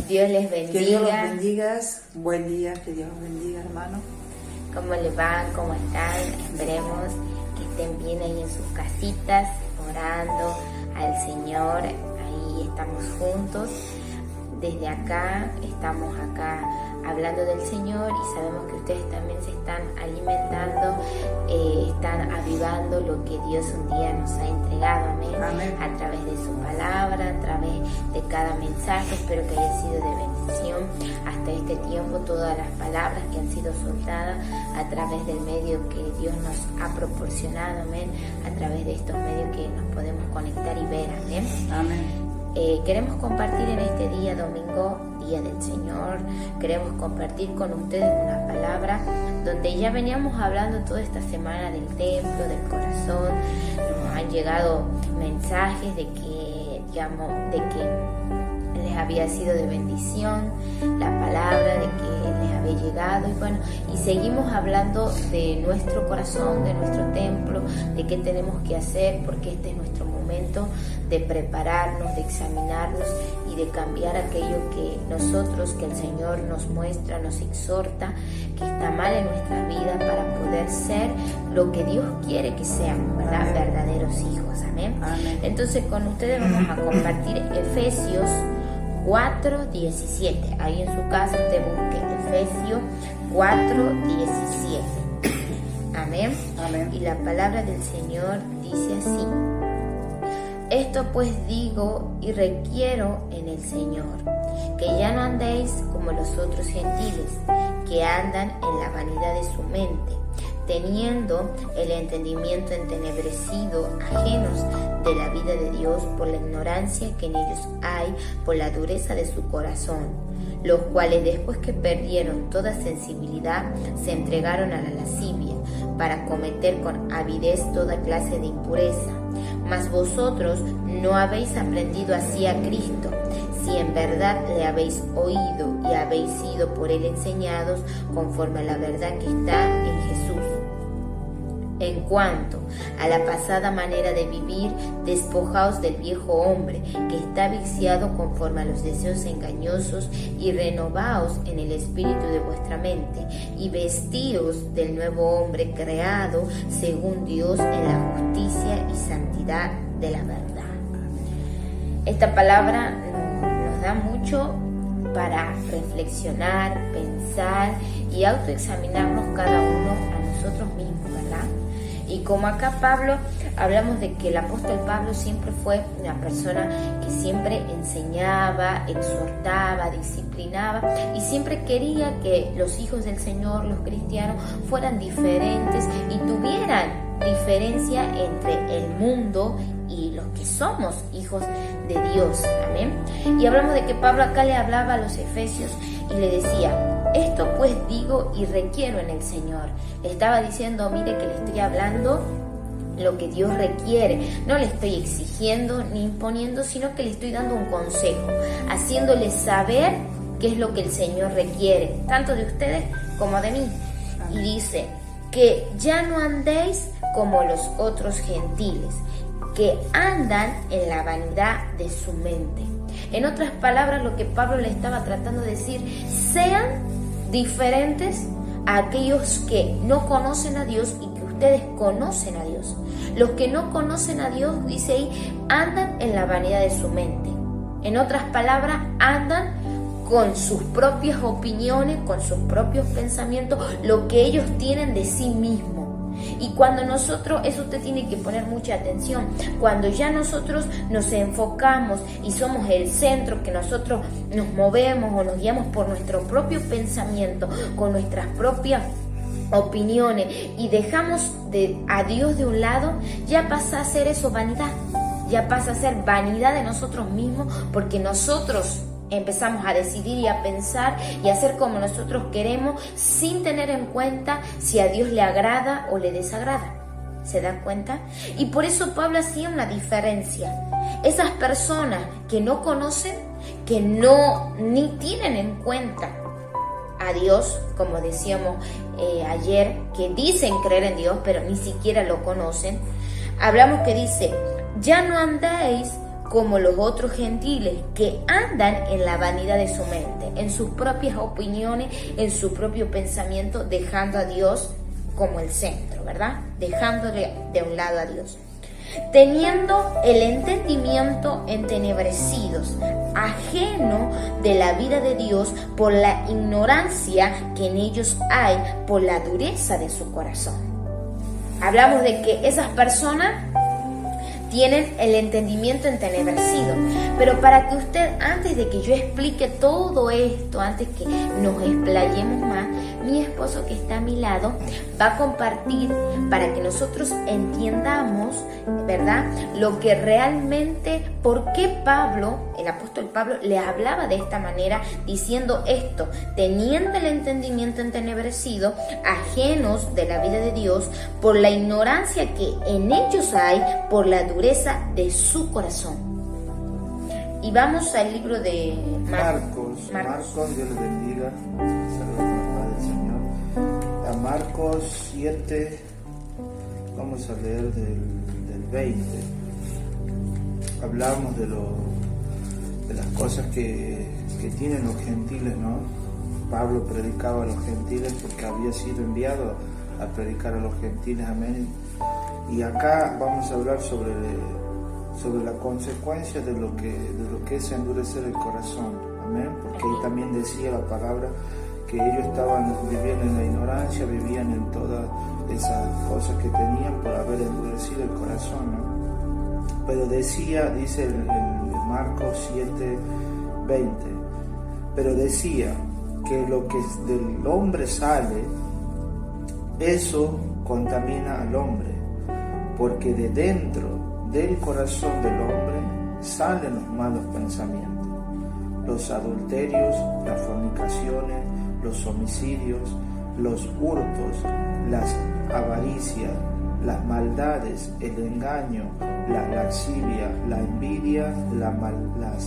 Dios les bendiga. Que Dios los bendiga. Buen día, que Dios los bendiga, hermano. ¿Cómo les va? ¿Cómo están? Esperemos que estén bien ahí en sus casitas, orando al Señor. Ahí estamos juntos. Desde acá, estamos acá hablando del Señor y sabemos que ustedes también se están alimentando, están avivando lo que Dios un día nos ha entregado, amén. A través de su palabra, a través de cada mensaje. Espero que haya sido de bendición hasta este tiempo, todas las palabras que han sido soltadas a través del medio que Dios nos ha proporcionado, amén, a través de estos medios que nos podemos conectar y ver, amén. Amén. Queremos compartir en este día domingo, Día del Señor, queremos compartir con ustedes una palabra donde ya veníamos hablando toda esta semana del templo, del corazón. Nos han llegado mensajes de que les había sido de bendición la palabra, de que les había llegado y seguimos hablando de nuestro corazón, de nuestro templo, de qué tenemos que hacer, porque este es nuestro momento de prepararnos, de examinarnos y de cambiar aquello que el Señor nos muestra, nos exhorta, que está mal en nuestras vidas para poder ser lo que Dios quiere que seamos, ¿verdad? Verdaderos hijos, amén. Amén. Entonces con ustedes vamos a compartir Efesios 4:17. Ahí en su casa usted busque Efesios 4:17. Amén. Amén. Y la palabra del Señor dice así: esto pues digo y requiero en el Señor, que ya no andéis como los otros gentiles, que andan en la vanidad de su mente, teniendo el entendimiento entenebrecido, ajenos de la vida de Dios por la ignorancia que en ellos hay, por la dureza de su corazón, los cuales después que perdieron toda sensibilidad, se entregaron a la lascivia, para cometer con avidez toda clase de impureza. Mas vosotros no habéis aprendido así a Cristo, si en verdad le habéis oído y habéis sido por él enseñados conforme a la verdad que está en Jesús. En cuanto a la pasada manera de vivir, despojaos del viejo hombre, que está viciado conforme a los deseos engañosos, y renovaos en el espíritu de vuestra mente, y vestíos del nuevo hombre creado según Dios en la justicia y santidad de la verdad. Esta palabra nos da mucho para reflexionar, pensar y autoexaminarnos cada uno a nosotros mismos, ¿verdad? Y como acá hablamos de que el apóstol Pablo siempre fue una persona que siempre enseñaba, exhortaba, disciplinaba y siempre quería que los hijos del Señor, los cristianos, fueran diferentes y tuvieran diferencia entre el mundo y los que somos hijos de Dios, amén. Y hablamos de que Pablo acá le hablaba a los efesios y le decía: esto pues digo y requiero en el Señor. Le estaba diciendo: mire que le estoy hablando lo que Dios requiere. No le estoy exigiendo ni imponiendo, sino que le estoy dando un consejo, haciéndole saber qué es lo que el Señor requiere, tanto de ustedes como de mí. Y dice: que ya no andéis como los otros gentiles, que andan en la vanidad de su mente. En otras palabras, lo que Pablo le estaba tratando de decir: sean diferentes a aquellos que no conocen a Dios y que ustedes conocen a Dios. Los que no conocen a Dios, dice ahí, andan en la vanidad de su mente. En otras palabras, andan con sus propias opiniones, con sus propios pensamientos, lo que ellos tienen de sí mismos. Y cuando nosotros, eso usted tiene que poner mucha atención, cuando ya nosotros nos enfocamos y somos el centro, que nosotros nos movemos o nos guiamos por nuestro propio pensamiento, con nuestras propias opiniones y dejamos a Dios de un lado, ya pasa a ser eso vanidad, ya pasa a ser vanidad de nosotros mismos, porque nosotros empezamos a decidir y a pensar y a hacer como nosotros queremos, sin tener en cuenta si a Dios le agrada o le desagrada. ¿Se dan cuenta? Y por eso Pablo hacía una diferencia. Esas personas que no conocen, que ni tienen en cuenta a Dios, como decíamos ayer, que dicen creer en Dios, pero ni siquiera lo conocen. Hablamos que dice: ya no andéis como los otros gentiles que andan en la vanidad de su mente, en sus propias opiniones, en su propio pensamiento, dejando a Dios como el centro, ¿verdad? Dejándole de un lado a Dios. Teniendo el entendimiento entenebrecidos, ajeno de la vida de Dios por la ignorancia que en ellos hay, por la dureza de su corazón. Hablamos de que esas personas tienen el entendimiento entenebrecido. Pero para que usted, antes de que yo explique todo esto, antes que nos explayemos más, mi esposo que está a mi lado va a compartir para que nosotros entiendamos, ¿verdad?, lo que realmente, por qué Pablo, el apóstol Pablo, le hablaba de esta manera, diciendo esto, teniendo el entendimiento entenebrecido, ajenos de la vida de Dios, por la ignorancia que en ellos hay, por la dureza de su corazón. Y vamos al libro de Marcos. Dios le bendiga. Saludos con la paz del Señor. A Marcos 7, vamos a leer del 20. Hablamos de las cosas que tienen los gentiles, ¿no? Pablo predicaba a los gentiles porque había sido enviado a predicar a los gentiles, amén. Y acá vamos a hablar sobre la consecuencia de lo que es endurecer el corazón, amén, porque ahí también decía la palabra que ellos vivían en la ignorancia, vivían en todas esas cosas que tenían por haber endurecido el corazón, ¿no? Pero dice el Marcos 7:20, pero decía que lo que del hombre sale, eso contamina al hombre, porque de dentro del corazón del hombre salen los malos pensamientos, los adulterios, las fornicaciones, los homicidios, los hurtos, las avaricias, las maldades, el engaño, la lascivia, la envidia, las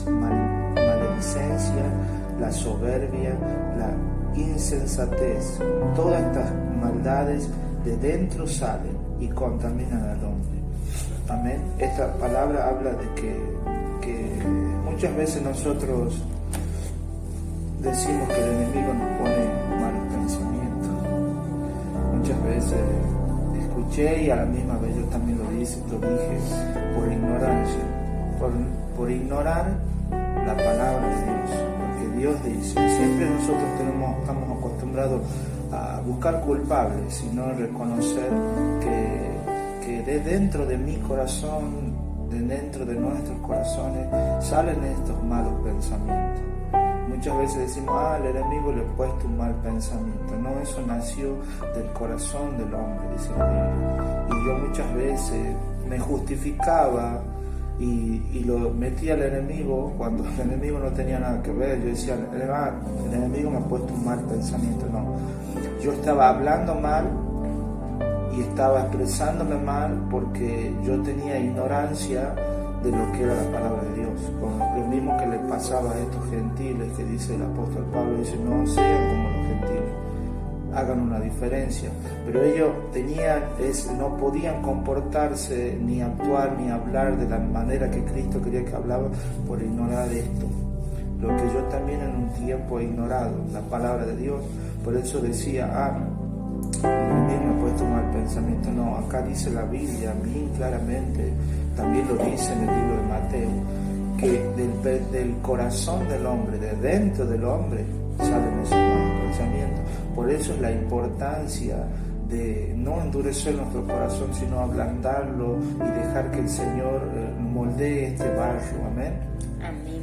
maledicencias, la soberbia, la insensatez. Todas estas maldades de dentro salen y contaminan al hombre. Amén. Esta palabra habla de que muchas veces nosotros decimos que el enemigo nos pone malos pensamientos. Muchas veces escuché y a la misma vez yo también lo dije por ignorancia, por ignorar la palabra de Dios. Porque Dios dice, siempre nosotros estamos acostumbrados a buscar culpables y no reconocer que de dentro de mi corazón, de dentro de nuestros corazones, salen estos malos pensamientos. Muchas veces decimos, al enemigo le he puesto un mal pensamiento. No, eso nació del corazón del hombre, dice la Biblia. Y yo muchas veces me justificaba y lo metía al enemigo cuando el enemigo no tenía nada que ver. Yo decía, el enemigo me ha puesto un mal pensamiento. No, yo estaba hablando mal y estaba expresándome mal porque yo tenía ignorancia de lo que era la palabra de Dios. Lo mismo que le pasaba a estos gentiles, que dice el apóstol Pablo, dice, no sean como los gentiles, hagan una diferencia. Pero ellos no podían comportarse, ni actuar, ni hablar de la manera que Cristo quería que hablaba, por ignorar esto. Lo que yo también en un tiempo he ignorado, la palabra de Dios. Por eso decía, me he puesto mal pensamiento. No, acá dice la Biblia bien claramente, también lo dice en el libro de Mateo, que del corazón del hombre, de dentro del hombre, salen esos malos pensamientos. Por eso es la importancia de no endurecer nuestro corazón, sino ablandarlo y dejar que el Señor moldee este barro. Amén. Amén.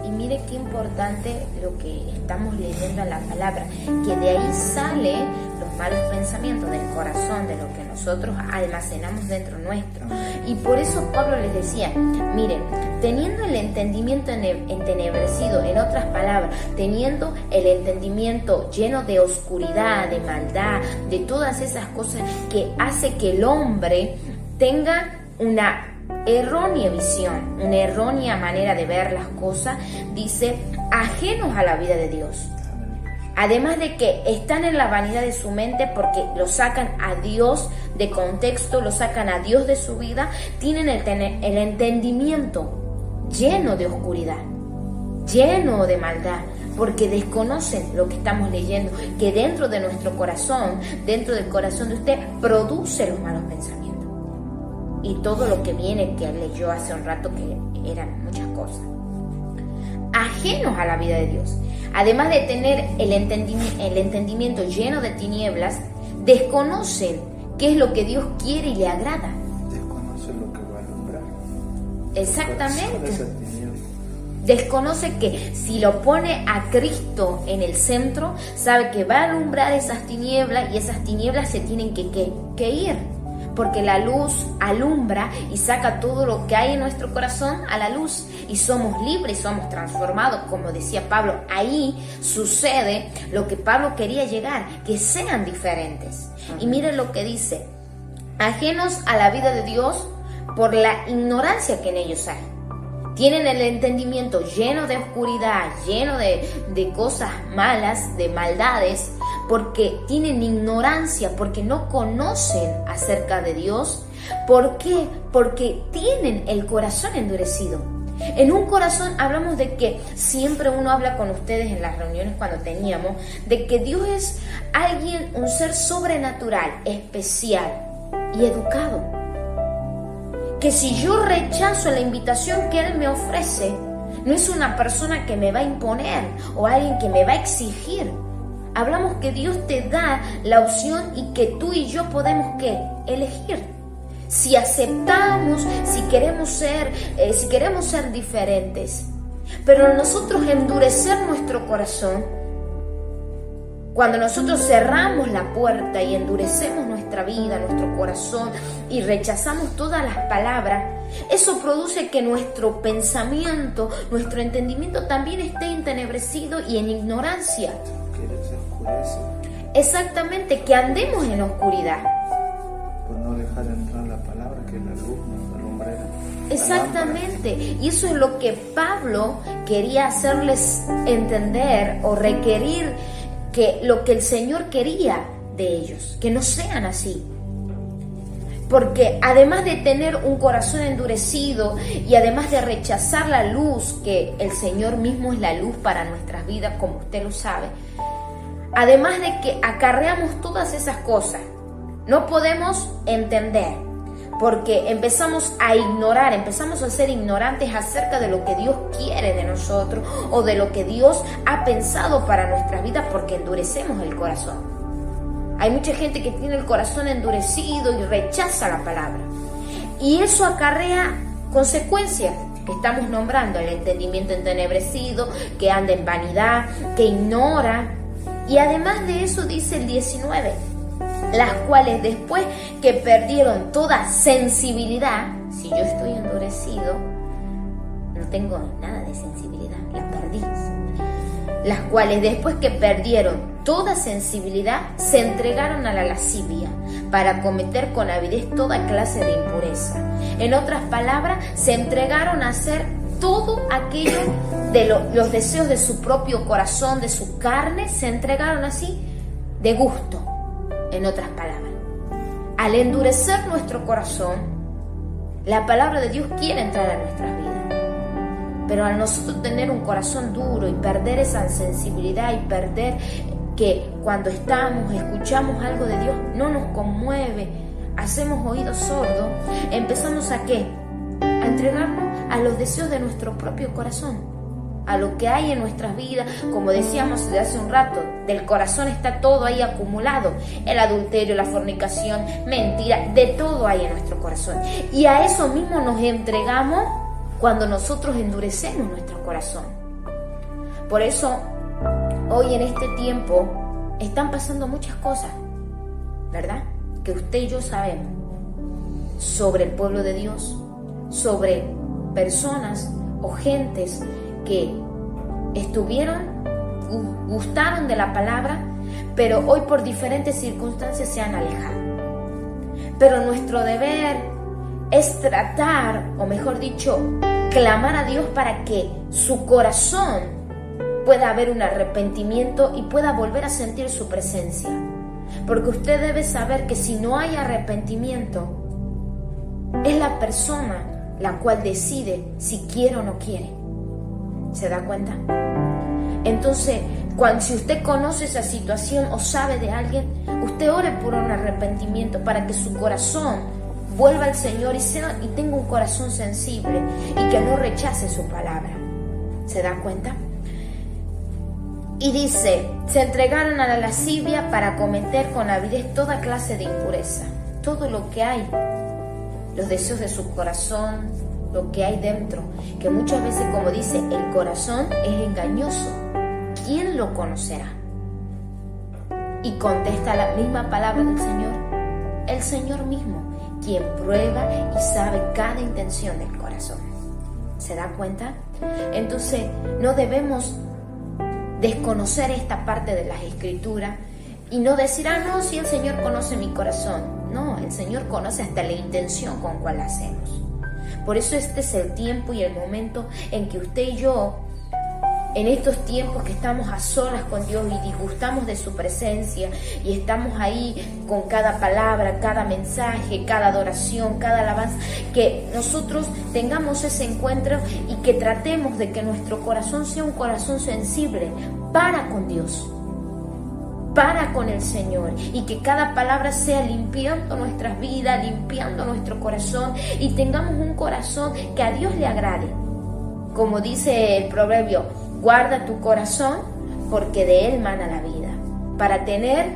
Y mire qué importante lo que estamos leyendo en la palabra, que de ahí salen los malos pensamientos del corazón, de lo que nosotros almacenamos dentro nuestro. Y por eso Pablo les decía, miren, teniendo el entendimiento entenebrecido, en otras palabras, teniendo el entendimiento lleno de oscuridad, de maldad, de todas esas cosas que hace que el hombre tenga una errónea visión, una errónea manera de ver las cosas, dice, ajenos a la vida de Dios. Además de que están en la vanidad de su mente porque lo sacan a Dios de contexto, lo sacan a Dios de su vida, tienen el entendimiento lleno de oscuridad, lleno de maldad, porque desconocen lo que estamos leyendo, que dentro de nuestro corazón, dentro del corazón de usted, produce los malos pensamientos. Y todo lo que viene, que leyó hace un rato, que eran muchas cosas. Ajenos a la vida de Dios. Además de tener el entendimiento lleno de tinieblas, desconocen qué es lo que Dios quiere y le agrada. Desconocen lo que va a alumbrar. Exactamente. Desconoce que si lo pone a Cristo en el centro, sabe que va a alumbrar esas tinieblas y esas tinieblas se tienen que ir. Porque la luz alumbra y saca todo lo que hay en nuestro corazón a la luz. Y somos libres y somos transformados, como decía Pablo. Ahí sucede lo que Pablo quería llegar, que sean diferentes. Y miren lo que dice: ajenos a la vida de Dios por la ignorancia que en ellos hay. Tienen el entendimiento lleno de oscuridad, lleno de cosas malas, de maldades, porque tienen ignorancia, porque no conocen acerca de Dios. ¿Por qué? Porque tienen el corazón endurecido. En un corazón hablamos de que siempre uno habla con ustedes en las reuniones cuando teníamos, de que Dios es alguien, un ser sobrenatural, especial y educado. Que si yo rechazo la invitación que Él me ofrece, no es una persona que me va a imponer o alguien que me va a exigir. Hablamos que Dios te da la opción y que tú y yo podemos ¿qué? Elegir. Si aceptamos, si queremos ser diferentes. Pero nosotros endurecer nuestro corazón, cuando nosotros cerramos la puerta y endurecemos nuestra vida, nuestro corazón y rechazamos todas las palabras, eso produce que nuestro pensamiento, nuestro entendimiento también esté entenebrecido y en ignorancia. Que se oscurece. Exactamente, que andemos en oscuridad. Por no dejar entrar la palabra, que es la luz, la lumbrera. Exactamente, y eso es lo que Pablo quería hacerles entender o requerir, que lo que el Señor quería de ellos, que no sean así. Porque además de tener un corazón endurecido y además de rechazar la luz, que el Señor mismo es la luz para nuestras vidas, como usted lo sabe, además de que acarreamos todas esas cosas, no podemos entender, porque empezamos a ignorar, empezamos a ser ignorantes acerca de lo que Dios quiere de nosotros o de lo que Dios ha pensado para nuestras vidas, porque endurecemos el corazón. Hay mucha gente que tiene el corazón endurecido y rechaza la palabra. Y eso acarrea consecuencias que estamos nombrando: el entendimiento entenebrecido, que anda en vanidad, que ignora. Y además de eso dice el 19, las cuales después que perdieron toda sensibilidad, si yo estoy endurecido, no tengo nada de sensibilidad, la perdí. Las cuales después que perdieron toda sensibilidad, se entregaron a la lascivia para cometer con avidez toda clase de impureza. En otras palabras, se entregaron a hacer todo aquello de los deseos de su propio corazón, de su carne, se entregaron así de gusto. En otras palabras, al endurecer nuestro corazón, la palabra de Dios quiere entrar a nuestras vidas. Pero al nosotros tener un corazón duro y perder esa sensibilidad y perder que cuando escuchamos algo de Dios, no nos conmueve, hacemos oídos sordos, empezamos ¿a qué? A entregarnos a los deseos de nuestro propio corazón, a lo que hay en nuestras vidas. Como decíamos de hace un rato, del corazón está todo ahí acumulado: el adulterio, la fornicación, mentira, de todo hay en nuestro corazón. Y a eso mismo nos entregamos cuando nosotros endurecemos nuestro corazón. Por eso, hoy en este tiempo están pasando muchas cosas, ¿verdad? Que usted y yo sabemos sobre el pueblo de Dios, sobre personas o gentes que gustaron de la palabra, pero hoy por diferentes circunstancias se han alejado. Pero nuestro deber es tratar, o mejor dicho, clamar a Dios para que su corazón pueda haber un arrepentimiento y pueda volver a sentir su presencia. Porque usted debe saber que si no hay arrepentimiento, es la persona la cual decide si quiere o no quiere. ¿Se da cuenta? Entonces, si usted conoce esa situación o sabe de alguien, usted ore por un arrepentimiento para que su corazón vuelva al Señor y tenga un corazón sensible y que no rechace su palabra. ¿Se da cuenta? Y dice, se entregaron a la lascivia para cometer con avidez toda clase de impureza. Todo lo que hay, los deseos de su corazón, lo que hay dentro, que muchas veces, como dice, el corazón es engañoso. ¿Quién lo conocerá? Y contesta la misma palabra del Señor, el Señor mismo, quien prueba y sabe cada intención del corazón. ¿Se da cuenta? Entonces, no debemos desconocer esta parte de las Escrituras y no decir, no, si el Señor conoce mi corazón. No, el Señor conoce hasta la intención con cual la hacemos. Por eso este es el tiempo y el momento en que usted y yo, en estos tiempos que estamos a solas con Dios y disgustamos de su presencia y estamos ahí con cada palabra, cada mensaje, cada adoración, cada alabanza, que nosotros tengamos ese encuentro y que tratemos de que nuestro corazón sea un corazón sensible para con Dios, para con el Señor, y que cada palabra sea limpiando nuestras vidas, limpiando nuestro corazón, y tengamos un corazón que a Dios le agrade. Como dice el proverbio, guarda tu corazón porque de él mana la vida. Para tener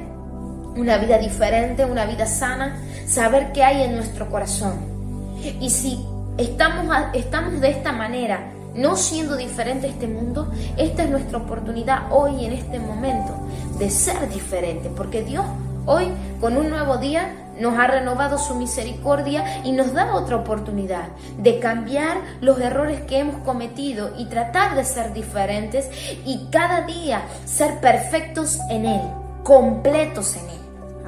una vida diferente, una vida sana, saber qué hay en nuestro corazón. Y si estamos de esta manera, no siendo diferente a este mundo, esta es nuestra oportunidad hoy, en este momento, de ser diferente, porque Dios hoy, con un nuevo día, nos ha renovado su misericordia y nos da otra oportunidad de cambiar los errores que hemos cometido y tratar de ser diferentes y cada día ser perfectos en Él, completos en Él.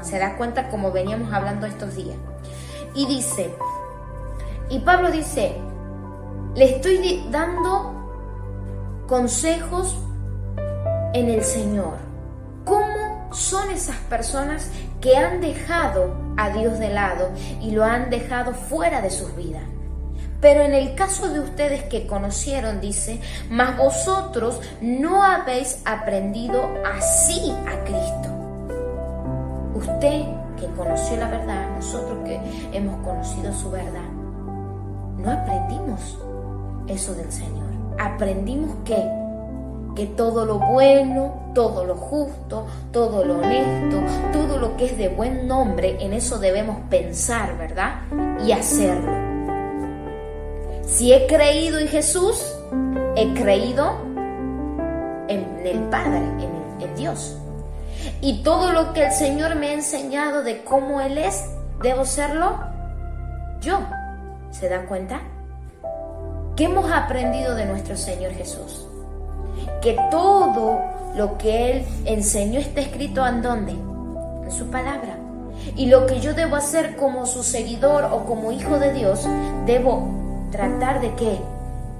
¿Se da cuenta? Como veníamos hablando estos días. Y Pablo dice, le estoy dando consejos en el Señor. ¿Cómo son esas personas que han dejado a Dios de lado y lo han dejado fuera de sus vidas? Pero en el caso de ustedes que conocieron, dice, mas vosotros no habéis aprendido así a Cristo. Usted que conoció la verdad, nosotros que hemos conocido su verdad, no aprendimos eso del Señor. Aprendimos que todo lo bueno, todo lo justo, todo lo honesto, todo lo que es de buen nombre, en eso debemos pensar, ¿verdad? Y hacerlo. Si he creído en Jesús, he creído en el Padre, en Dios. Y todo lo que el Señor me ha enseñado de cómo Él es, debo serlo yo. ¿Se da cuenta? ¿Qué hemos aprendido de nuestro Señor Jesús? Que todo lo que Él enseñó está escrito ¿en dónde? En su palabra. Y lo que yo debo hacer como su seguidor o como hijo de Dios, debo tratar de ¿qué?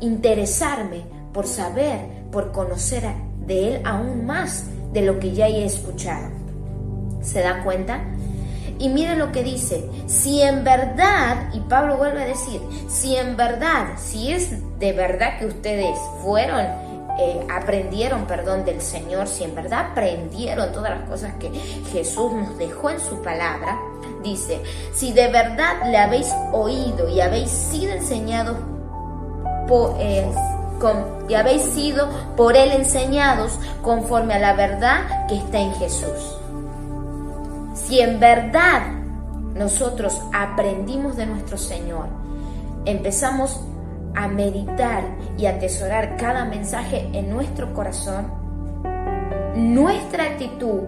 Interesarme por saber, por conocer de Él aún más de lo que ya he escuchado. ¿Se da cuenta? Y miren lo que dice, si en verdad, y Pablo vuelve a decir, si en verdad, si es de verdad que ustedes aprendieron del Señor, si en verdad aprendieron todas las cosas que Jesús nos dejó en su palabra, dice, si de verdad le habéis oído y habéis sido enseñados y habéis sido por Él enseñados conforme a la verdad que está en Jesús. Si en verdad nosotros aprendimos de nuestro Señor, empezamos a meditar y a atesorar cada mensaje en nuestro corazón, nuestra actitud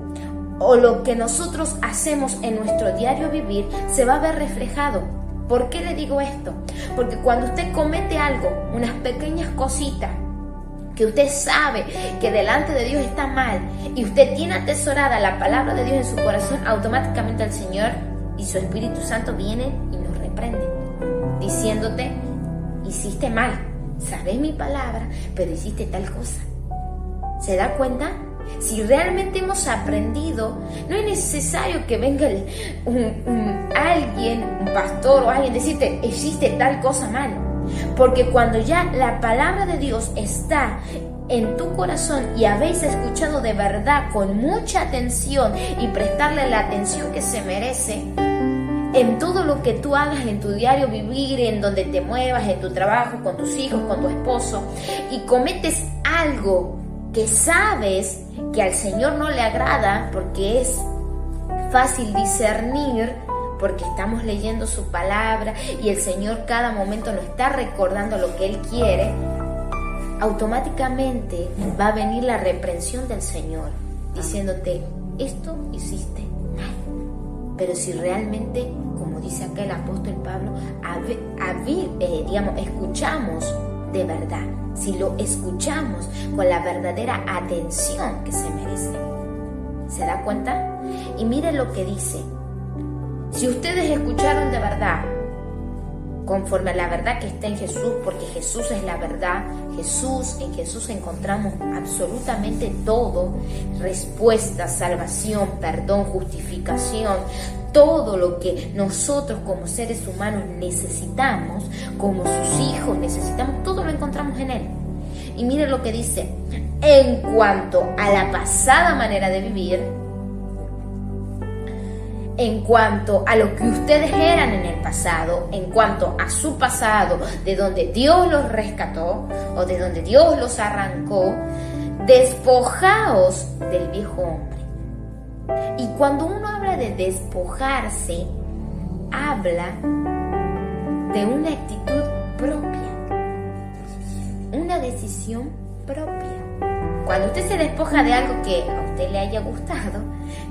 o lo que nosotros hacemos en nuestro diario vivir se va a ver reflejado. ¿Por qué le digo esto? Porque cuando usted comete algo, unas pequeñas cositas, que usted sabe que delante de Dios está mal y usted tiene atesorada la palabra de Dios en su corazón, automáticamente el Señor y su Espíritu Santo vienen y nos reprenden, diciéndote, hiciste mal, sabes mi palabra, pero hiciste tal cosa. ¿Se da cuenta? Si realmente hemos aprendido, no es necesario que venga alguien, un pastor o alguien, decirte, hiciste tal cosa mal. Porque cuando ya la palabra de Dios está en tu corazón y habéis escuchado de verdad con mucha atención y prestarle la atención que se merece, en todo lo que tú hagas en tu diario vivir, en donde te muevas, en tu trabajo, con tus hijos, con tu esposo, y cometes algo que sabes que al Señor no le agrada, porque es fácil discernir, porque estamos leyendo su palabra y el Señor cada momento nos está recordando lo que Él quiere, automáticamente va a venir la reprensión del Señor diciéndote: esto hiciste mal. Pero si realmente, como dice acá el apóstol Pablo, escuchamos de verdad, si lo escuchamos con la verdadera atención que se merece, ¿se da cuenta? Y miren lo que dice: si ustedes escucharon de verdad, conforme a la verdad que está en Jesús, porque Jesús es la verdad, en Jesús encontramos absolutamente todo: respuesta, salvación, perdón, justificación, todo lo que nosotros como seres humanos necesitamos, como sus hijos necesitamos, todo lo encontramos en Él. Y mire lo que dice: en cuanto a la pasada manera de vivir, en cuanto a lo que ustedes eran en el pasado, en cuanto a su pasado, de donde Dios los rescató o de donde Dios los arrancó, despojaos del viejo hombre. Y cuando uno habla de despojarse, habla de una actitud propia, una decisión propia. Cuando usted se despoja de algo que a usted le haya gustado,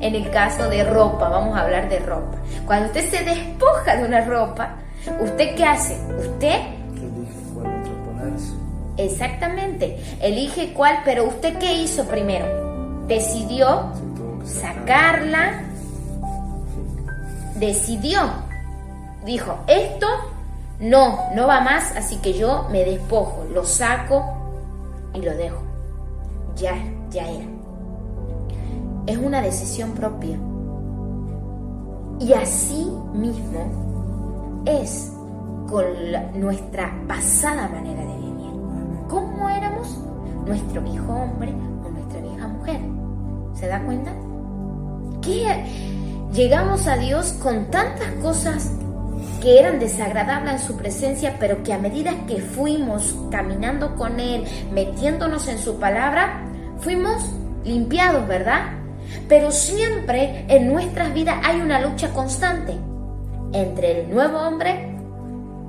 en el caso de ropa, vamos a hablar de ropa. Cuando usted se despoja de una ropa, ¿usted qué hace? Usted elige cuál otra ponerse. Exactamente, elige cuál, pero ¿usted qué hizo primero? Decidió sacarla, decidió, dijo: esto no va más, así que yo me despojo, lo saco y lo dejo. Ya era. Es una decisión propia. Y así mismo es con nuestra pasada manera de vivir. ¿Cómo éramos? Nuestro viejo hombre o nuestra vieja mujer. ¿Se da cuenta? Que llegamos a Dios con tantas cosas que eran desagradables en su presencia, pero que a medida que fuimos caminando con Él, metiéndonos en su palabra, fuimos limpiados, ¿verdad? Pero siempre en nuestras vidas hay una lucha constante entre el nuevo hombre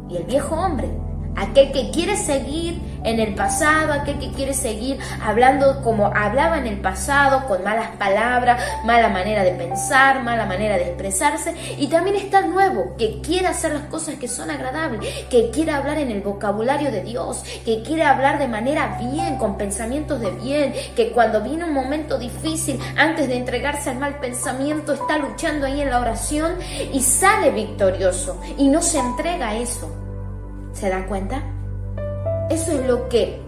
y el viejo hombre. Aquel que quiere seguir en el pasado, aquel que quiere seguir hablando como hablaba en el pasado, con malas palabras, mala manera de pensar, mala manera de expresarse. Y también está el nuevo, que quiere hacer las cosas que son agradables, que quiere hablar en el vocabulario de Dios, que quiere hablar de manera bien, con pensamientos de bien, que cuando viene un momento difícil, antes de entregarse al mal pensamiento, está luchando ahí en la oración y sale victorioso y no se entrega a eso. ¿Se da cuenta? Eso es lo que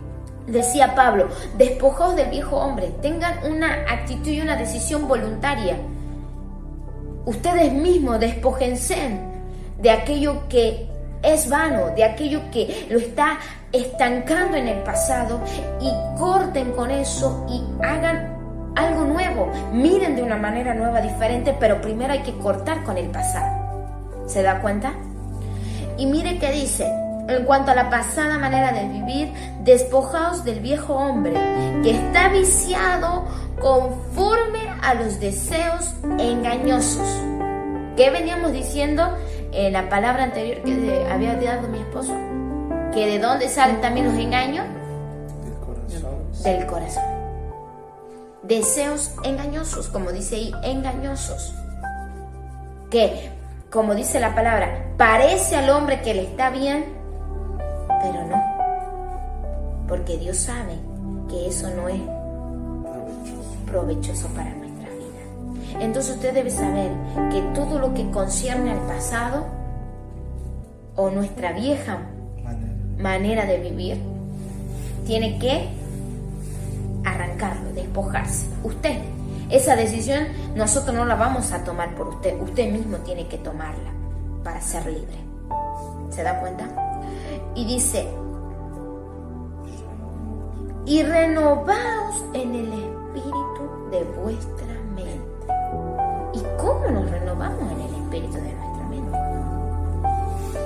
decía Pablo: despojaos del viejo hombre, tengan una actitud y una decisión voluntaria. Ustedes mismos despójense de aquello que es vano, de aquello que lo está estancando en el pasado, y corten con eso y hagan algo nuevo. Miren de una manera nueva, diferente, pero primero hay que cortar con el pasado. ¿Se da cuenta? Y mire qué dice: en cuanto a la pasada manera de vivir, despojaos del viejo hombre, que está viciado conforme a los deseos engañosos. ¿Qué veníamos diciendo en la palabra anterior que había dado mi esposo? ¿Que de dónde salen también los engaños? Del corazón. Deseos engañosos, como dice ahí, engañosos. Que, como dice la palabra, parece al hombre que le está bien, pero no, porque Dios sabe que eso no es provechoso para nuestra vida. Entonces usted debe saber que todo lo que concierne al pasado o nuestra vieja manera de vivir, tiene que arrancarlo, despojarse. Usted, esa decisión nosotros no la vamos a tomar por usted mismo tiene que tomarla para ser libre. ¿Se da cuenta? Y dice, y renovaos en el espíritu de vuestra mente. ¿Y cómo nos renovamos en el espíritu de nuestra mente?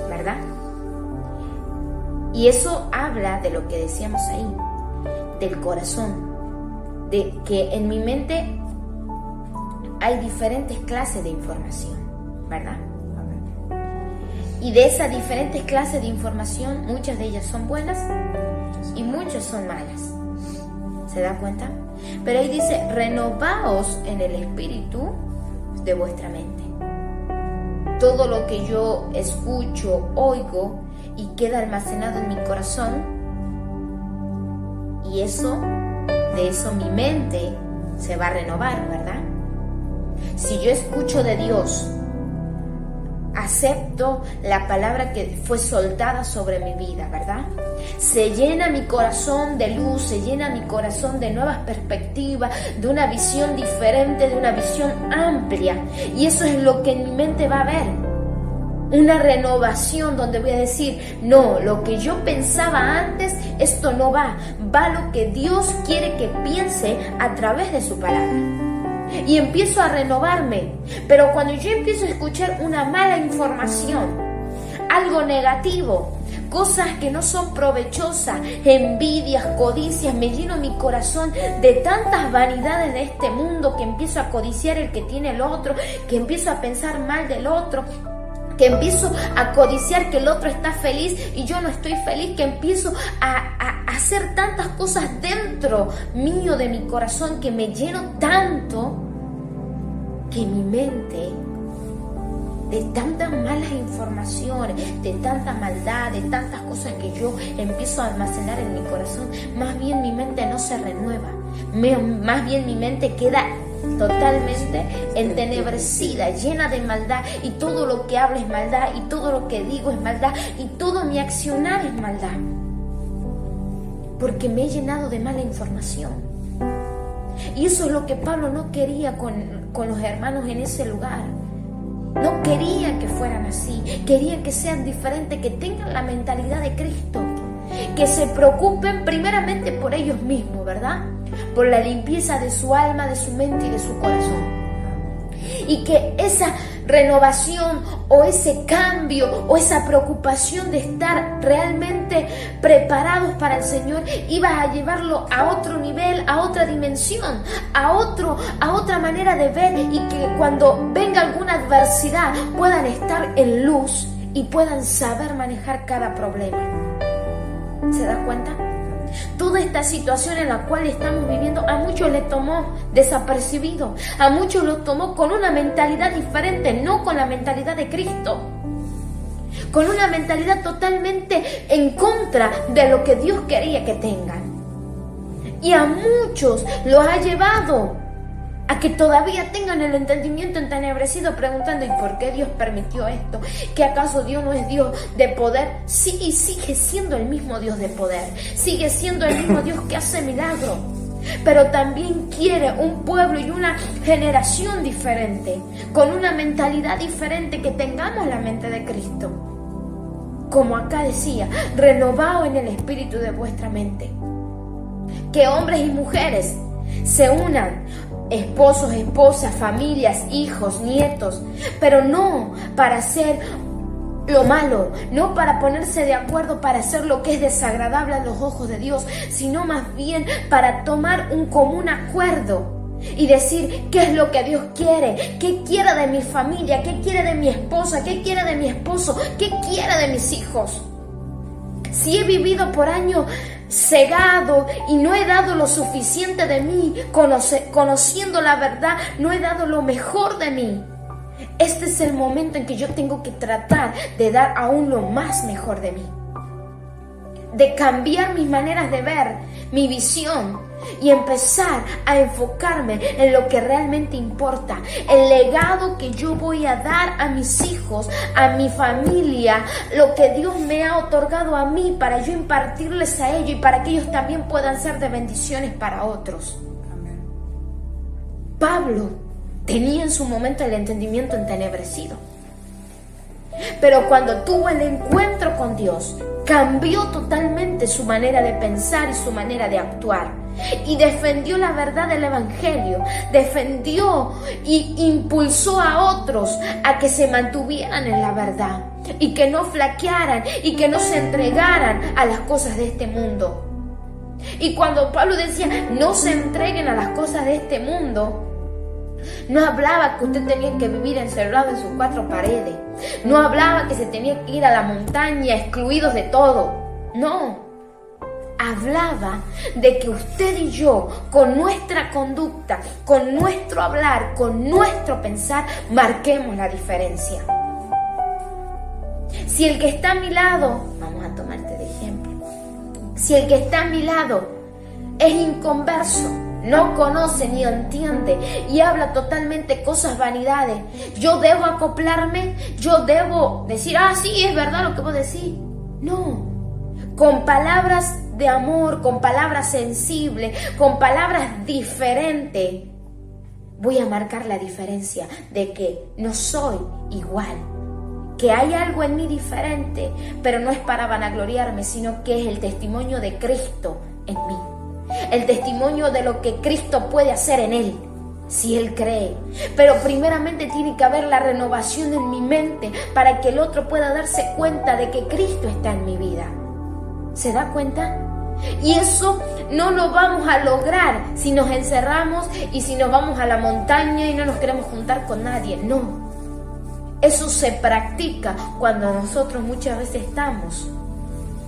¿Verdad? Y eso habla de lo que decíamos ahí, del corazón, de que en mi mente hay diferentes clases de información, ¿verdad? Y de esas diferentes clases de información, muchas de ellas son buenas y muchas son malas. ¿Se da cuenta? Pero ahí dice, renovaos en el espíritu de vuestra mente. Todo lo que yo escucho, oigo y queda almacenado en mi corazón, y de eso mi mente se va a renovar, ¿verdad? Si yo escucho de Dios, acepto la palabra que fue soltada sobre mi vida, ¿verdad? Se llena mi corazón de luz, se llena mi corazón de nuevas perspectivas, de una visión diferente, de una visión amplia. Y eso es lo que en mi mente va a haber. Una renovación donde voy a decir, no, lo que yo pensaba antes, esto no va. Va lo que Dios quiere que piense a través de su palabra. Y empiezo a renovarme. Pero cuando yo empiezo a escuchar una mala información, algo negativo, cosas que no son provechosas, envidias, codicias, me lleno mi corazón de tantas vanidades de este mundo, que empiezo a codiciar el que tiene el otro, que empiezo a pensar mal del otro, que empiezo a codiciar que el otro está feliz y yo no estoy feliz, que empiezo a hacer tantas cosas dentro mío de mi corazón, que me lleno tanto que mi mente, de tantas malas informaciones, de tanta maldad, de tantas cosas que yo empiezo a almacenar en mi corazón, más bien mi mente no se renueva, más bien mi mente queda totalmente entenebrecida, llena de maldad, y todo lo que hablo es maldad, y todo lo que digo es maldad, y todo mi accionar es maldad, porque me he llenado de mala información. Y eso es lo que Pablo no quería con los hermanos en ese lugar. No quería que fueran así, quería que sean diferentes, que tengan la mentalidad de Cristo, que se preocupen primeramente por ellos mismos, ¿verdad? Por la limpieza de su alma, de su mente y de su corazón. Y que esa renovación o ese cambio o esa preocupación de estar realmente preparados para el Señor iba a llevarlo a otro nivel, a otra dimensión, a otra manera de ver, y que cuando venga alguna adversidad puedan estar en luz y puedan saber manejar cada problema. ¿Se da cuenta? Toda esta situación en la cual estamos viviendo a muchos les tomó desapercibido, a muchos los tomó con una mentalidad diferente, no con la mentalidad de Cristo, con una mentalidad totalmente en contra de lo que Dios quería que tengan. Y a muchos los ha llevado a que todavía tengan el entendimiento entenebrecido, preguntando, ¿y por qué Dios permitió esto? ¿Que acaso Dios no es Dios de poder? Sí, y sigue siendo el mismo Dios de poder, sigue siendo el mismo Dios que hace milagros, pero también quiere un pueblo y una generación diferente, con una mentalidad diferente, que tengamos la mente de Cristo. Como acá decía, renovaos en el espíritu de vuestra mente. Que hombres y mujeres se unan, esposos, esposas, familias, hijos, nietos, pero no para hacer lo malo, no para ponerse de acuerdo para hacer lo que es desagradable a los ojos de Dios, sino más bien para tomar un común acuerdo y decir qué es lo que Dios quiere, qué quiere de mi familia, qué quiere de mi esposa, qué quiere de mi esposo, qué quiere de mis hijos. Si he vivido por años cegado y no he dado lo suficiente de mí, conociendo la verdad, no he dado lo mejor de mí, este es el momento en que yo tengo que tratar de dar aún lo más mejor de mí, de cambiar mis maneras de ver, mi visión, y empezar a enfocarme en lo que realmente importa, el legado que yo voy a dar a mis hijos, a mi familia, lo que Dios me ha otorgado a mí para yo impartirles a ellos y para que ellos también puedan ser de bendiciones para otros. Amén. Pablo tenía en su momento el entendimiento entenebrecido, pero cuando tuvo el encuentro con Dios, cambió totalmente su manera de pensar y su manera de actuar. Y defendió la verdad del Evangelio, defendió y impulsó a otros a que se mantuvieran en la verdad y que no flaquearan y que no se entregaran a las cosas de este mundo. Y cuando Pablo decía, no se entreguen a las cosas de este mundo, no hablaba que usted tenía que vivir encerrado en sus cuatro paredes. No hablaba que se tenía que ir a la montaña excluidos de todo. No. Hablaba de que usted y yo, con nuestra conducta, con nuestro hablar, con nuestro pensar, marquemos la diferencia. Si el que está a mi lado, vamos a tomarte de ejemplo, si el que está a mi lado es inconverso, no conoce ni entiende y habla totalmente cosas vanidades, yo debo acoplarme, yo debo decir, sí, es verdad lo que vos decís. No, con palabras de amor, con palabras sensibles, con palabras diferentes, voy a marcar la diferencia de que no soy igual, que hay algo en mí diferente, pero no es para vanagloriarme, sino que es el testimonio de Cristo en mí. El testimonio de lo que Cristo puede hacer en él, si él cree. Pero primeramente tiene que haber la renovación en mi mente para que el otro pueda darse cuenta de que Cristo está en mi vida. ¿Se da cuenta? Y eso no lo vamos a lograr si nos encerramos y si nos vamos a la montaña y no nos queremos juntar con nadie. No. Eso se practica cuando nosotros muchas veces estamos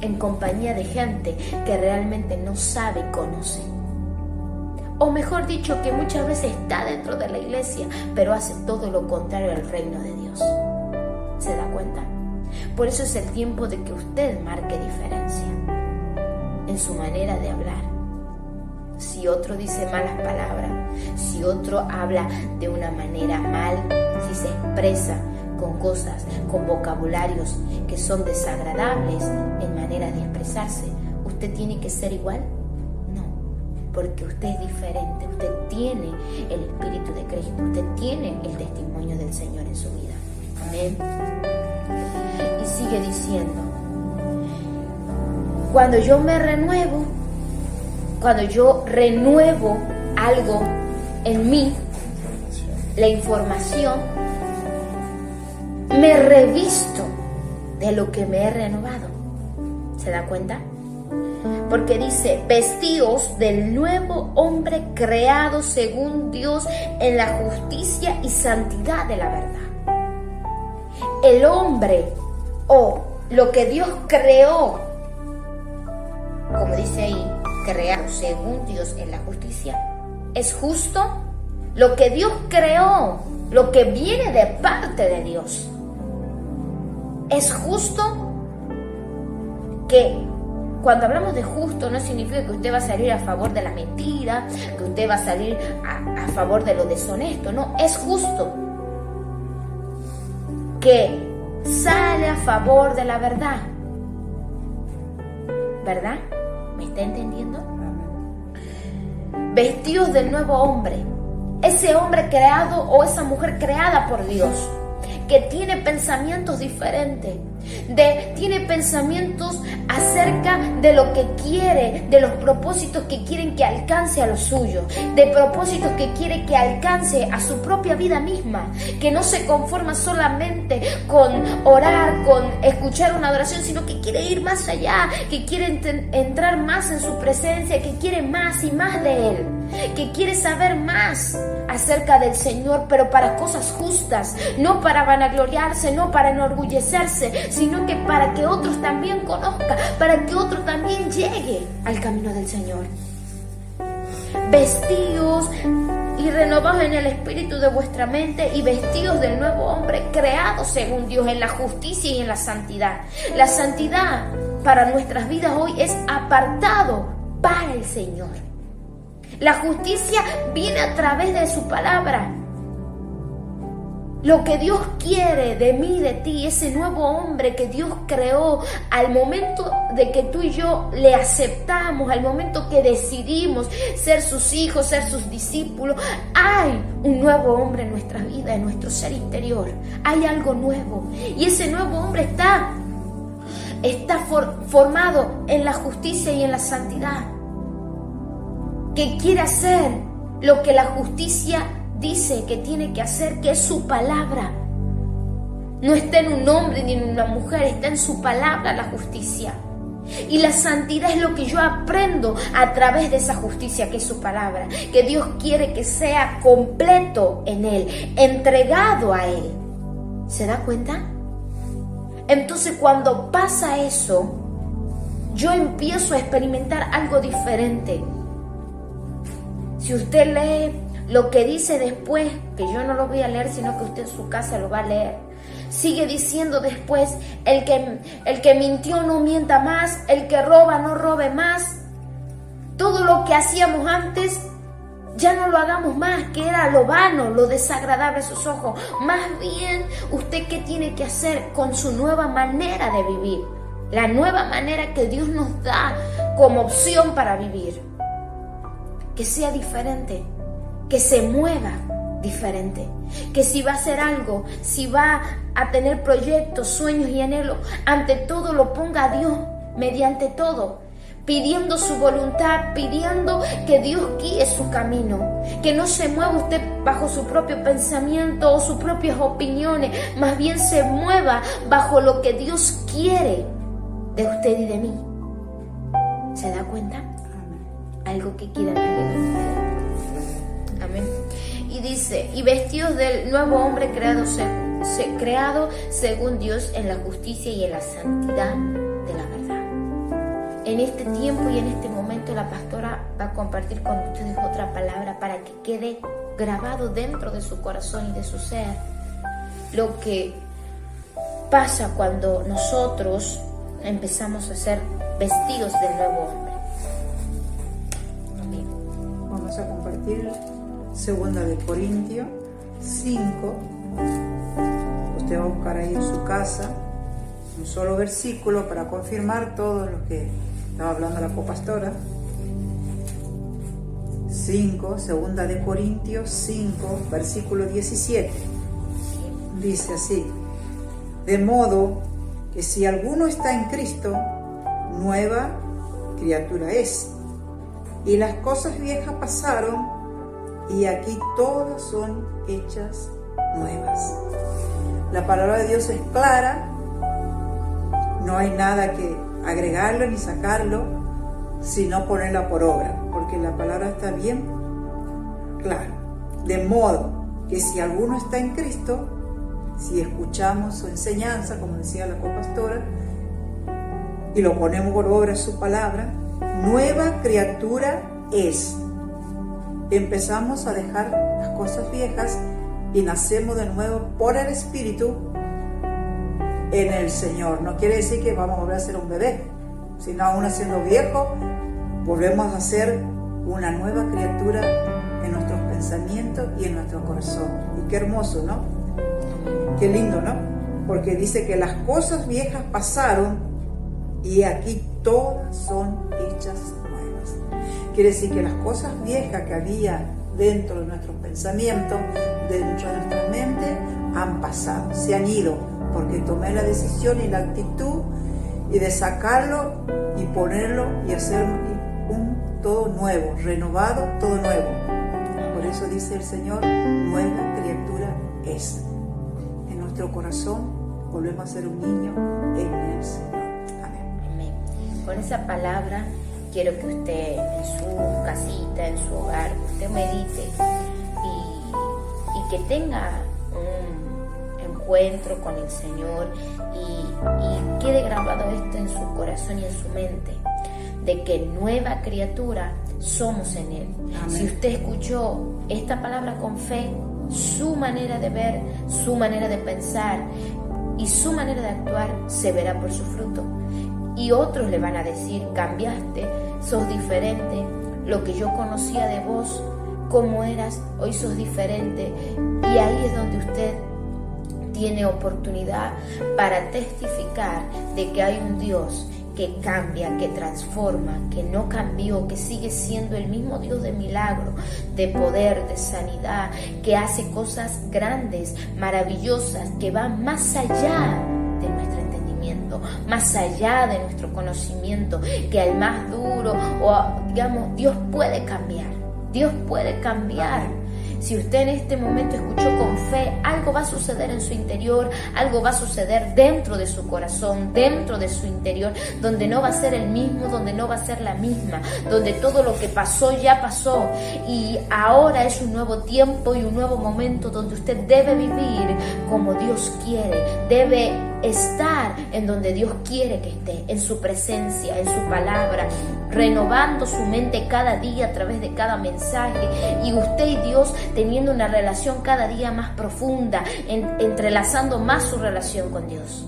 en compañía de gente que realmente no sabe y conoce. O mejor dicho, que muchas veces está dentro de la iglesia, pero hace todo lo contrario al reino de Dios. ¿Se da cuenta? Por eso es el tiempo de que usted marque diferencia en su manera de hablar. Si otro dice malas palabras, si otro habla de una manera mal, si se expresa con cosas, con vocabularios que son desagradables en maneras de expresarse, ¿usted tiene que ser igual? No, porque usted es diferente, usted tiene el Espíritu de Cristo, usted tiene el testimonio del Señor en su vida. Amén. Y sigue diciendo, cuando yo me renuevo, cuando yo renuevo algo en mí, la información, me revisto de lo que me he renovado. ¿Se da cuenta? Porque dice, vestíos del nuevo hombre creado según Dios en la justicia y santidad de la verdad. El hombre o lo que Dios creó, como dice ahí, creado según Dios en la justicia, es justo. Lo que Dios creó, lo que viene de parte de Dios, es justo. Que cuando hablamos de justo no significa que usted va a salir a favor de la mentira, que usted va a salir a favor de lo deshonesto. No, es justo que sale a favor de la verdad. ¿Verdad? ¿Me está entendiendo? Vestidos del nuevo hombre, ese hombre creado o esa mujer creada por Dios, que tiene pensamientos diferentes, tiene pensamientos acerca de lo que quiere, de los propósitos que quieren que alcance a los suyos, de propósitos que quiere que alcance a su propia vida misma, que no se conforma solamente con orar, con escuchar una adoración, sino que quiere ir más allá, que quiere entrar más en su presencia, que quiere más y más de Él, que quiere saber más acerca del Señor, pero para cosas justas, no para vanagloriarse, no para enorgullecerse, sino que para que otros también conozcan, para que otro también llegue al camino del Señor. Vestidos y renovados en el espíritu de vuestra mente y vestidos del nuevo hombre creado según Dios en la justicia y en la santidad. La santidad para nuestras vidas hoy es apartado para el Señor. La justicia viene a través de su palabra. Lo que Dios quiere de mí, de ti, ese nuevo hombre que Dios creó al momento de que tú y yo le aceptamos, al momento que decidimos ser sus hijos, ser sus discípulos, hay un nuevo hombre en nuestra vida, en nuestro ser interior. Hay algo nuevo. Y ese nuevo hombre está está formado en la justicia y en la santidad, que quiere hacer lo que la justicia dice que tiene que hacer, que es su palabra. No está en un hombre ni en una mujer, está en su palabra la justicia. Y la santidad es lo que yo aprendo a través de esa justicia que es su palabra, que Dios quiere que sea completo en Él, entregado a Él. ¿Se da cuenta? Entonces cuando pasa eso, yo empiezo a experimentar algo diferente. Si usted lee lo que dice después, que yo no lo voy a leer, sino que usted en su casa lo va a leer, sigue diciendo después, el que mintió no mienta más, el que roba no robe más. Todo lo que hacíamos antes, ya no lo hagamos más, que era lo vano, lo desagradable a sus ojos. Más bien, ¿usted qué tiene que hacer con su nueva manera de vivir? La nueva manera que Dios nos da como opción para vivir. Que sea diferente, que se mueva diferente, que si va a hacer algo, si va a tener proyectos, sueños y anhelos, ante todo lo ponga a Dios mediante todo, pidiendo su voluntad, pidiendo que Dios guíe su camino, que no se mueva usted bajo su propio pensamiento o sus propias opiniones, más bien se mueva bajo lo que Dios quiere de usted y de mí. ¿Se da cuenta? Algo que quiera vivir. Amén. Y dice, y vestidos del nuevo hombre creado según Dios en la justicia y en la santidad de la verdad. En este tiempo y en este momento la pastora va a compartir con ustedes otra palabra para que quede grabado dentro de su corazón y de su ser lo que pasa cuando nosotros empezamos a ser vestidos del nuevo hombre. Amén. Vamos a compartir 2 de Corintios 5. Usted va a buscar ahí en su casa un solo versículo para confirmar todo lo que estaba hablando la copastora. 2 de Corintios 5, versículo 17. Dice así: de modo que si alguno está en Cristo, nueva criatura es, y las cosas viejas pasaron, y aquí todas son hechas nuevas. La palabra de Dios es clara, no hay nada que agregarlo ni sacarlo, sino ponerla por obra, porque la palabra está bien clara. De modo que si alguno está en Cristo, si escuchamos su enseñanza, como decía la copastora, y lo ponemos por obra su palabra, nueva criatura es. Empezamos a dejar las cosas viejas y nacemos de nuevo por el Espíritu en el Señor. No quiere decir que vamos a volver a ser un bebé, sino aún siendo viejo, volvemos a ser una nueva criatura en nuestros pensamientos y en nuestro corazón. Y qué hermoso, ¿no? Qué lindo, ¿no? Porque dice que las cosas viejas pasaron y aquí todas son hechas nuevas. Quiere decir que las cosas viejas que había dentro de nuestros pensamientos, dentro de nuestra mente, han pasado, se han ido, porque tomé la decisión y la actitud y de sacarlo y ponerlo y hacer un todo nuevo, renovado, todo nuevo. Por eso dice el Señor, nueva criatura es. En nuestro corazón volvemos a ser un niño en el Señor. Amén. Amén. Con esa palabra quiero que usted en su casita, en su hogar, usted medite y que tenga un encuentro con el Señor y quede grabado esto en su corazón y en su mente, de que nueva criatura somos en Él. Amén. Si usted escuchó esta palabra con fe, su manera de ver, su manera de pensar y su manera de actuar se verá por su fruto. Y otros le van a decir, cambiaste, sos diferente, lo que yo conocía de vos, cómo eras, hoy sos diferente. Y ahí es donde usted tiene oportunidad para testificar de que hay un Dios que cambia, que transforma, que no cambió, que sigue siendo el mismo Dios de milagro, de poder, de sanidad, que hace cosas grandes, maravillosas, que van más allá de nuestro entendimiento. profundo, más allá de nuestro conocimiento, que al más duro, o digamos, Dios puede cambiar. Dios puede cambiar. Si usted en este momento escuchó con fe, algo va a suceder en su interior, algo va a suceder dentro de su corazón, dentro de su interior, donde no va a ser el mismo, donde no va a ser la misma, donde todo lo que pasó ya pasó y ahora es un nuevo tiempo y un nuevo momento donde usted debe vivir como Dios quiere, debe estar en donde Dios quiere que esté, en su presencia, en su palabra, renovando su mente cada día a través de cada mensaje, y usted y Dios teniendo una relación cada día más profunda, entrelazando más su relación con Dios.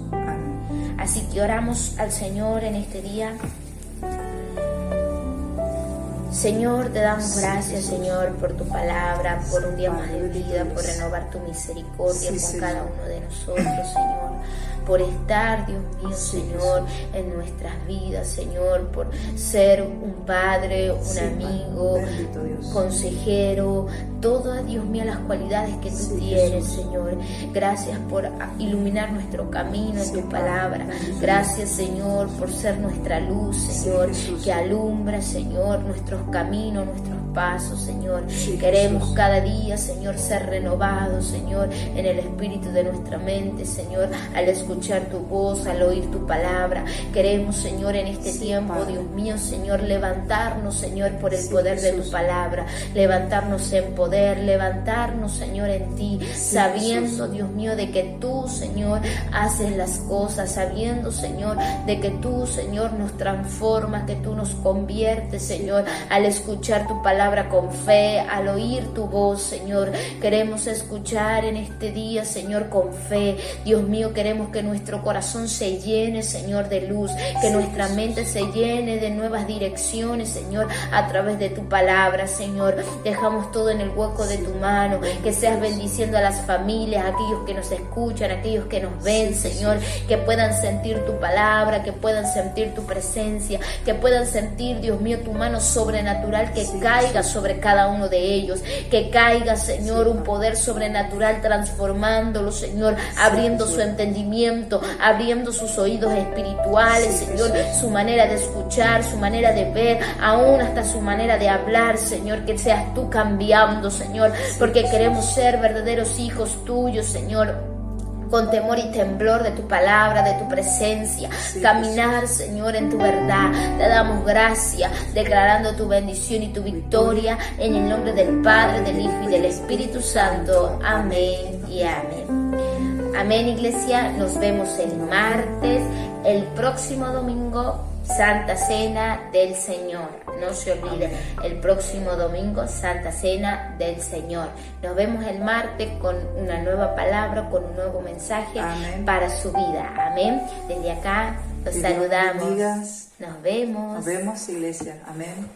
Así que oramos al Señor en este día. Señor, te damos gracias, Señor, por tu palabra, por un día más de vida, por renovar tu misericordia con cada uno de nosotros, Señor, por estar, Dios mío, Señor, en nuestras vidas, Señor, por ser un padre, un amigo, consejero, todas, Dios mío, las cualidades que tú tienes, Señor. Gracias por iluminar nuestro camino en tu palabra. Gracias, Señor, por ser nuestra luz, Señor, que alumbra, Señor, nuestros caminos, nuestros pasos, Señor. Queremos cada día, Señor, ser renovados, Señor, en el espíritu de nuestra mente, Señor, al escuchar tu voz, al oír tu palabra. Queremos, Señor, en este tiempo, Dios mío, Señor, levantarnos, Señor, por el poder de tu palabra, levantarnos en poder, levantarnos, Señor, en ti, sabiendo, Dios mío, de que tú, Señor, haces las cosas, sabiendo, Señor, de que tú, Señor, nos transformas, que tú nos conviertes, Señor, al escuchar tu palabra con fe, al oír tu voz, Señor. Queremos escuchar en este día, Señor, con fe. Dios mío, queremos que nuestro corazón se llene, Señor, de luz, que nuestra mente se llene de nuevas direcciones, Señor, a través de tu palabra, Señor. Dejamos todo en el hueco de tu mano, que seas bendiciendo a las familias, a aquellos que nos escuchan, a aquellos que nos ven, Señor, que puedan sentir tu palabra, que puedan sentir tu presencia, que puedan sentir, Dios mío, tu mano sobrenatural que caiga sobre cada uno de ellos, que caiga, Señor, un poder sobrenatural transformándolo, Señor, abriendo su entendimiento, abriendo sus oídos espirituales, Señor, su manera de escuchar, su manera de ver, aún hasta su manera de hablar, Señor, que seas tú cambiando, Señor, porque queremos ser verdaderos hijos tuyos, Señor, con temor y temblor de tu palabra, de tu presencia, caminar, Señor, en tu verdad. Te damos gracias, declarando tu bendición y tu victoria, en el nombre del Padre, del Hijo y del Espíritu Santo. Amén y amén. Amén, iglesia. Nos vemos el martes, el próximo domingo, Santa Cena del Señor. No se olvide, el próximo domingo, Santa Cena del Señor. Nos vemos el martes con una nueva palabra, con un nuevo mensaje para su vida. Amén. Desde acá los saludamos. Nos vemos. Nos vemos, iglesia. Amén.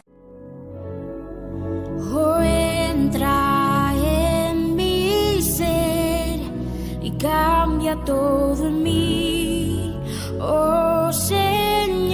Oh, entra en mi ser y cambia todo en mí. Oh, Señor.